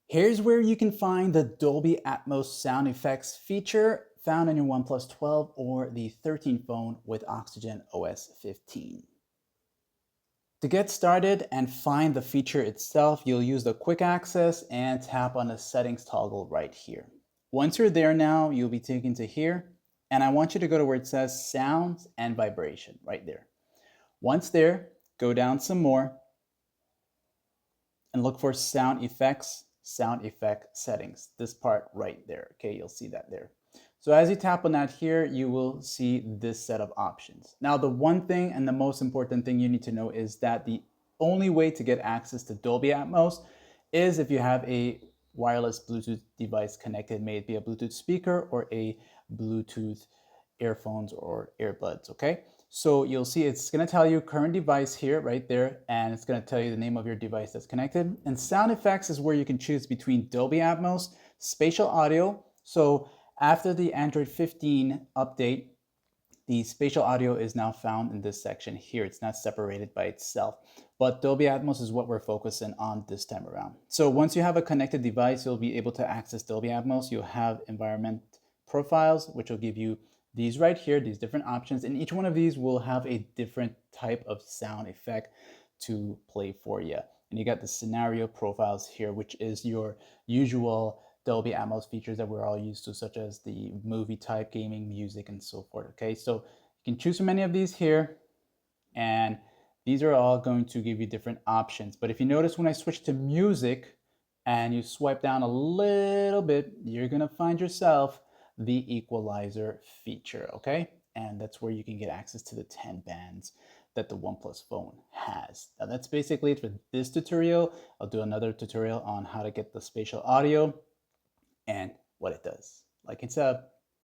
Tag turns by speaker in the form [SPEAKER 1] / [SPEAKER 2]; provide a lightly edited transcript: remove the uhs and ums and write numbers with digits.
[SPEAKER 1] Here's where you can find the Dolby Atmos sound effects feature found on your OnePlus 12 or the 13 phone with Oxygen OS 15. To get started and find the feature itself, you'll use the quick access and tap on the settings toggle right here. Once you're there now, you'll be taken to here, and I want you to go to where it says sounds and vibration right there. Once there, go down some more and look for sound effects, sound effect settings. This part right there, okay? You'll see that there. So as you tap on that here, you will see this set of options. Now, the one thing and the most important thing you need to know is that the only way to get access to Dolby Atmos is if you have a wireless Bluetooth device connected, may it be a Bluetooth speaker or a Bluetooth earphones or earbuds, okay? So you'll see it's gonna tell you current device here, right there, and it's gonna tell you the name of your device that's connected. And sound effects is where you can choose between Dolby Atmos, spatial audio. So after the Android 15 update, the spatial audio is now found in this section here. It's not separated by itself, but Dolby Atmos is what we're focusing on this time around. So once you have a connected device, you'll be able to access Dolby Atmos. You'll have environment profiles, which will give you these right here, these different options. And each one of these will have a different type of sound effect to play for you. And you got the scenario profiles here, which is your usual Dolby Atmos features that we're all used to, such as the movie type, gaming, music, and so forth. Okay, so you can choose from any of these here, and these are all going to give you different options. But if you notice when I switch to music and you swipe down a little bit, you're gonna find yourself the equalizer feature, okay? And that's where you can get access to the 10 bands that the OnePlus phone has. Now that's basically it for this tutorial. I'll do another tutorial on how to get the spatial audio and what it does. Like it's a